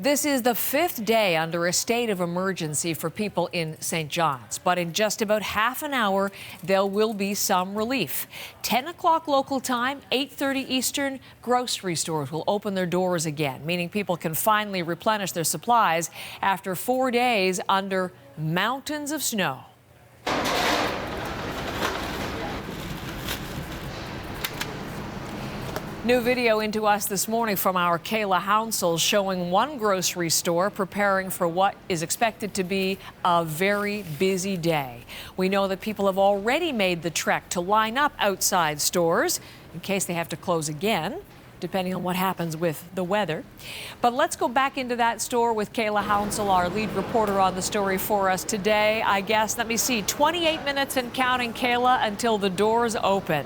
This is the fifth day under a state of emergency for people in St. John's, but in just about half an hour, there will be some relief. 10 o'clock local time, 8:30 Eastern, grocery stores will open their doors again, meaning people can finally replenish their supplies after 4 days under mountains of snow. New video into us this morning from our Kayla Hounsell showing one grocery store preparing for what is expected to be a very busy day. We know that people have already made the trek to line up outside stores in case they have to close again, depending on what happens with the weather. But let's go back into that store with Kayla Hounsell, our lead reporter on the story for us today. I guess, let me see, 28 minutes and counting, Kayla, until the doors open.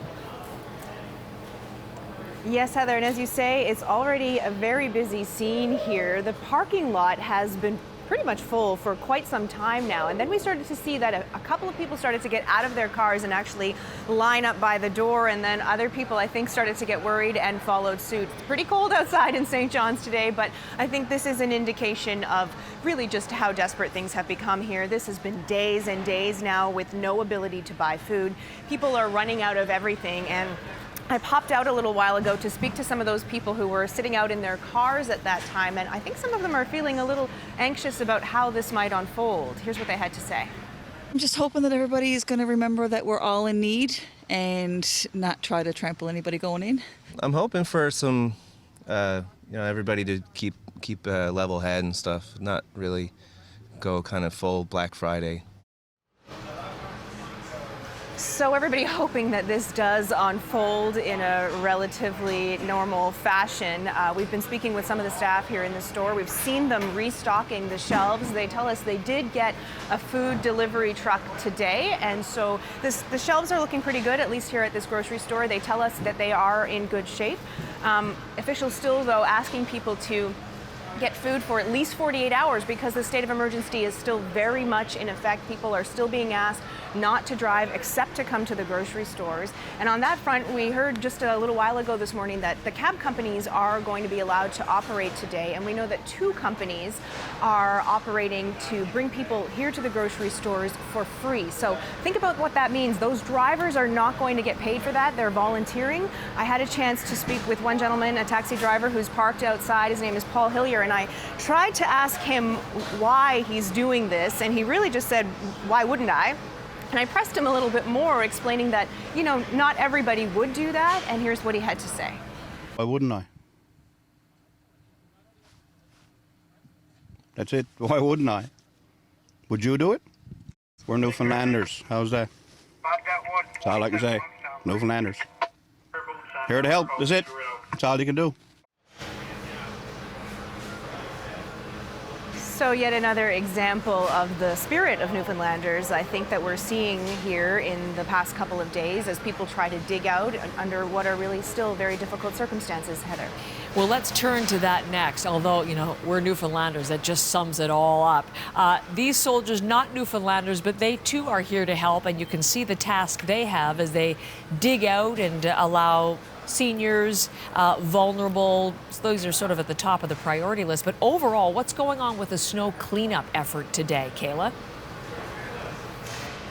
Yes, Heather, and as you say, it's already a very busy scene here. The parking lot has been pretty much full for quite some time now, and then we started to see that a couple of people started to get out of their cars and actually line up by the door, and then other people, I think, started to get worried and followed suit. It's pretty cold outside in St. John's today, but I think this is an indication of really just how desperate things have become here. This has been days and days now with no ability to buy food. People are running out of everything, and I popped out a little while ago to speak to some of those people who were sitting out in their cars at that time, and I think some of them are feeling a little anxious about how this might unfold. Here's what they had to say. I'm just hoping that everybody is going to remember that we're all in need and not try to trample anybody going in. I'm hoping for some, everybody to keep a level head and stuff, not really go kind of full Black Friday. So everybody hoping that this does unfold in a relatively normal fashion. We've been speaking with some of the staff here in the store. We've seen them restocking the shelves. They tell us they did get a food delivery truck today, and so the shelves are looking pretty good, at least here at this grocery store. They tell us that they are in good shape. Officials still, though, asking people to get food for at least 48 hours because the state of emergency is still very much in effect. People are still being asked not to drive except to come to the grocery stores. And on that front, we heard just a little while ago this morning that the cab companies are going to be allowed to operate today. And we know that 2 companies are operating to bring people here to the grocery stores for free. So think about what that means. Those drivers are not going to get paid for that. They're volunteering. I had a chance to speak with one gentleman, a taxi driver who's parked outside. His name is Paul Hillier, and I tried to ask him why he's doing this, and he really just said, why wouldn't I? And I pressed him a little bit more, explaining that, not everybody would do that, and here's what he had to say. Why wouldn't I? That's it. Why wouldn't I? Would you do it? We're Newfoundlanders. How's that? That's all I can say. Newfoundlanders. Here to help. That's it. That's all you can do. So yet another example of the spirit of Newfoundlanders, I think, that we're seeing here in the past couple of days as people try to dig out under what are really still very difficult circumstances, Heather. Well, let's turn to that next, although, we're Newfoundlanders. That just sums it all up. These soldiers, not Newfoundlanders, but they too are here to help, and you can see the task they have as they dig out and allow seniors, vulnerable, those are sort of at the top of the priority list. But overall, what's going on with the snow cleanup effort today, Kayla?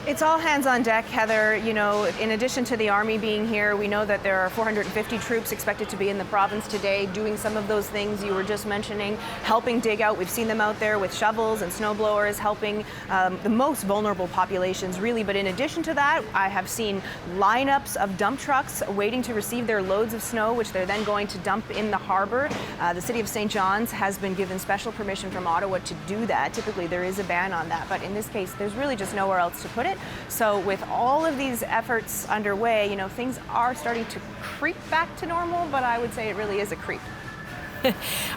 It's all hands on deck, Heather. In addition to the Army being here, we know that there are 450 troops expected to be in the province today doing some of those things you were just mentioning, helping dig out. We've seen them out there with shovels and snow blowers, helping the most vulnerable populations, really. But in addition to that, I have seen lineups of dump trucks waiting to receive their loads of snow, which they're then going to dump in the harbor. The city of St. John's has been given special permission from Ottawa to do that. Typically, there is a ban on that, but in this case, there's really just nowhere else to put it. So with all of these efforts underway, things are starting to creep back to normal, but I would say it really is a creep.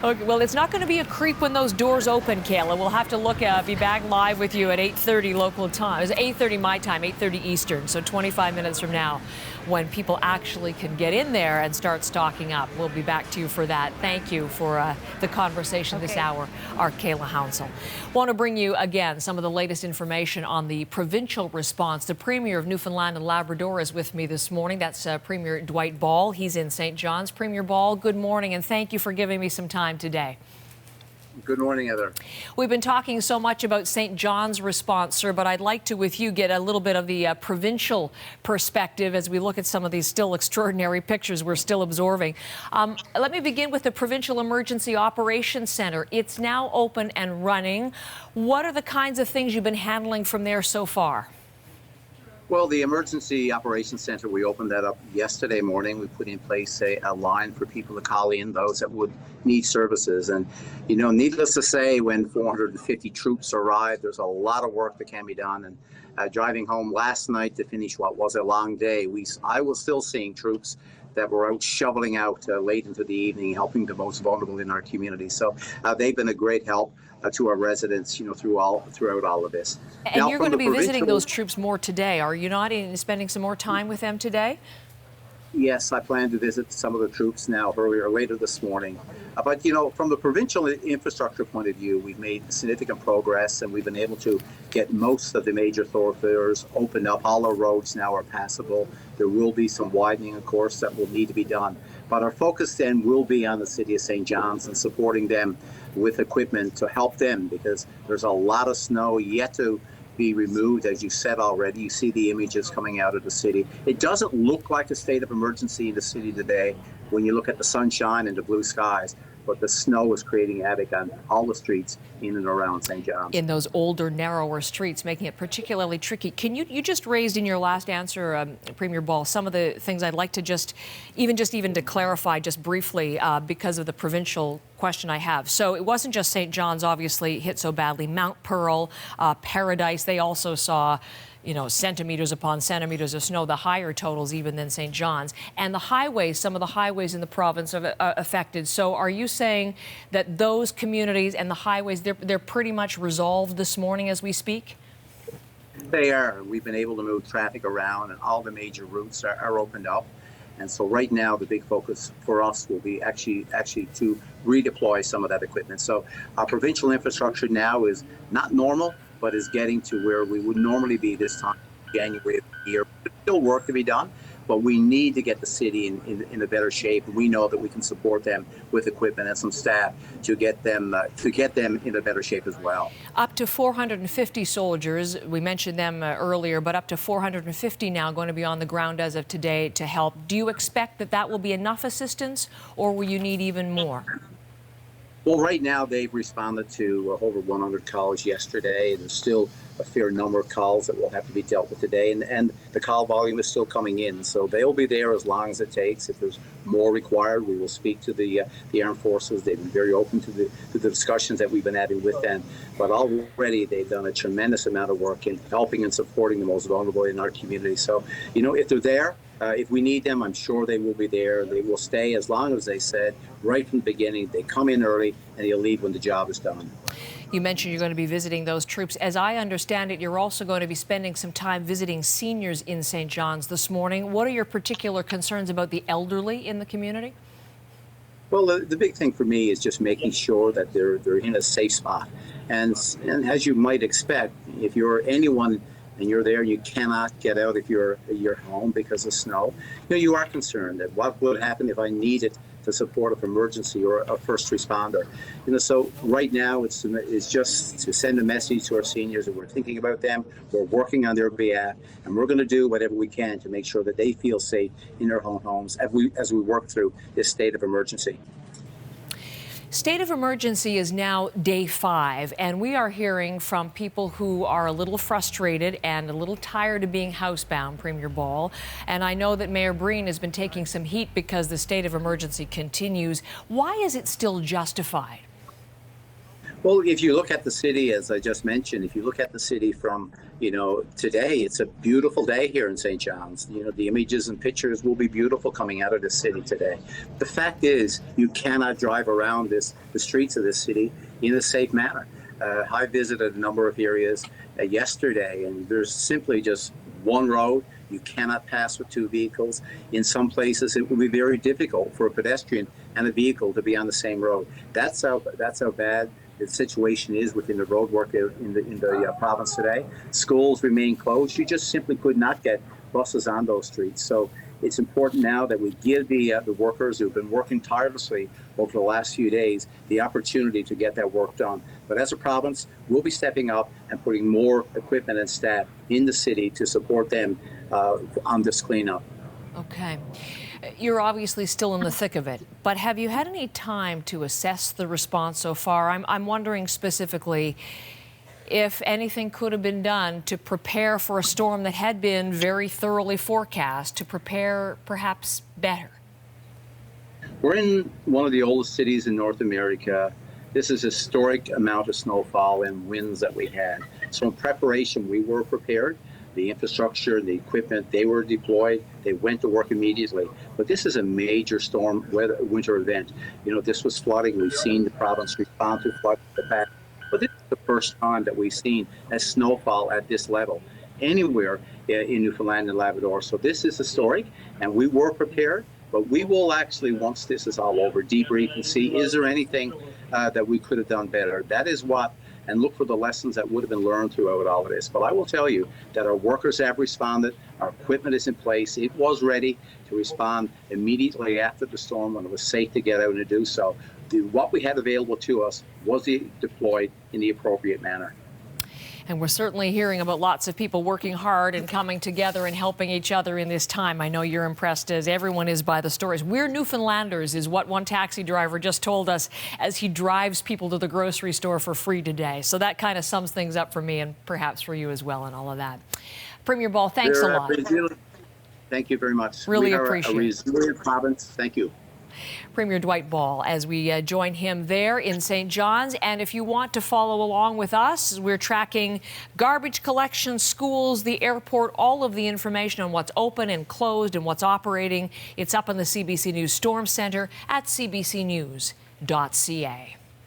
Okay, well, it's not going to be a creep when those doors open, Kayla. We'll have to be back live with you at 8:30 local time. It's 8:30 my time, 8:30 Eastern, so 25 minutes from now, when people actually can get in there and start stocking up. We'll be back to you for that. Thank you for the conversation this hour, our Kayla Hounsell. Want to bring you, again, some of the latest information on the provincial response. The Premier of Newfoundland and Labrador is with me this morning. That's Premier Dwight Ball. He's in St. John's. Premier Ball, good morning, and thank you for giving me some time today. Good morning, Heather. We've been talking so much about St. John's response, sir, but I'd like to, with you, get a little bit of the provincial perspective as we look at some of these still extraordinary pictures we're still absorbing. Let me begin with the Provincial Emergency Operations Centre. It's now open and running. What are the kinds of things you've been handling from there so far? Well, the Emergency Operations Center, we opened that up yesterday morning. We put in place a line for people to call in, those that would need services. And, you know, needless to say, when 450 troops arrive, there's a lot of work that can be done. And driving home last night to finish what was a long day, I was still seeing troops that were out shoveling out late into the evening, helping the most vulnerable in our community. So they've been a great help to our residents, you know, throughout all of this. And now, you're going to be visiting those troops more today, are you not? Spending some more time with them today? Yes, I plan to visit some of the troops now later this morning. But, you know, from the provincial infrastructure point of view, we've made significant progress, and we've been able to get most of the major thoroughfares opened up. All our roads now are passable. There will be some widening, of course, that will need to be done. But our focus then will be on the city of St. John's and supporting them with equipment to help them, because there's a lot of snow yet to be removed. As you said already, you see the images coming out of the city. It doesn't look like a state of emergency in the city today when you look at the sunshine and the blue skies, but the snow is creating havoc on all the streets in and around St. John's. In those older, narrower streets, making it particularly tricky. Can you just raised in your last answer, Premier Ball, some of the things I'd like to just even to clarify just briefly because of the provincial question I have. So it wasn't just St. John's obviously hit so badly. Mount Pearl, Paradise, they also saw, you know, centimeters upon centimeters of snow, the higher totals even than St. John's. And the highways, some of the highways in the province are affected. So are you saying that those communities and the highways, they're pretty much resolved this morning as we speak? They are. We've been able to move traffic around, and all the major routes are opened up. And so right now, the big focus for us will be actually to redeploy some of that equipment. So our provincial infrastructure now is not normal, but is getting to where we would normally be this time, January of the year. There's still work to be done, but we need to get the city in a better shape. We know that we can support them with equipment and some staff to get them in a better shape as well. Up to 450 soldiers, we mentioned them earlier, but up to 450 now going to be on the ground as of today to help. Do you expect that will be enough assistance, or will you need even more? Well, right now they've responded to over 100 calls yesterday. There's still a fair number of calls that will have to be dealt with today, and the call volume is still coming in. So they'll be there as long as it takes. If there's more required, we will speak to the armed forces. They've been very open to the discussions that we've been having with them. But already they've done a tremendous amount of work in helping and supporting the most vulnerable in our community. So, you know, if they're there, if we need them, I'm sure they will be there. They will stay as long as they said right from the beginning. They come in early and they'll leave when the job is done. You mentioned you're going to be visiting those troops. As I understand it, you're also going to be spending some time visiting seniors in St. John's this morning. What are your particular concerns about the elderly in the community? Well, the big thing for me is just making sure that they're in a safe spot. And as you might expect, if you're anyone and you're there and you cannot get out of your home because of snow, you know, you are concerned that what would happen if I needed to support an emergency or a first responder. You know, so right now it's just to send a message to our seniors that we're thinking about them, we're working on their behalf, and we're going to do whatever we can to make sure that they feel safe in their own homes as we work through this state of emergency. State of emergency is now day 5, and we are hearing from people who are a little frustrated and a little tired of being housebound, Premier Ball. And I know that Mayor Breen has been taking some heat because the state of emergency continues. Why is it still justified? Well, if you look at the city, as I just mentioned, if you look at the city from, you know, today, it's a beautiful day here in St. John's. You know, the images and pictures will be beautiful coming out of the city today. The fact is, you cannot drive around the streets of this city in a safe manner. I visited a number of areas yesterday, and there's simply just one road. You cannot pass with 2 vehicles. In some places, it will be very difficult for a pedestrian and a vehicle to be on the same road. That's how bad the situation is within the road work in the province today. Schools remain closed. You just simply could not get buses on those streets. So It's important now that we give the workers who've been working tirelessly over the last few days the opportunity to get that work done. But as a province, we'll be stepping up and putting more equipment and staff in the city to support them on this cleanup. Okay. You're obviously still in the thick of it, but have you had any time to assess the response so far? I'm wondering specifically if anything could have been done to prepare for a storm that had been very thoroughly forecast, to prepare perhaps better. We're in one of the oldest cities in North America. This is a historic amount of snowfall and winds that we had. So in preparation, we were prepared. The infrastructure, the equipment, they were deployed. They went to work immediately. But this is a major storm winter event. You know, this was flooding. We've seen the province respond to flood in the past. But this is the first time that we've seen a snowfall at this level anywhere in Newfoundland and Labrador. So this is historic, and we were prepared. But we will actually, once this is all over, debrief and see, is there anything that we could have done better? That is what, and look for the lessons that would have been learned throughout all of this. But I will tell you that our workers have responded, our equipment is in place, it was ready to respond immediately after the storm when it was safe to get out and to do so. What we had available to us was deployed in the appropriate manner. And we're certainly hearing about lots of people working hard and coming together and helping each other in this time. I know you're impressed, as everyone is, by the stories. We're Newfoundlanders is what one taxi driver just told us as he drives people to the grocery store for free today. So that kind of sums things up for me and perhaps for you as well and all of that. Premier Ball, thanks a lot. Thank you very much. Really appreciate it. We are a resilient province. Thank you. Premier Dwight Ball, as we join him there in St. John's. And if you want to follow along with us, we're tracking garbage collection, schools, the airport, all of the information on what's open and closed and what's operating. It's up on the CBC News Storm Center at CBCNews.ca.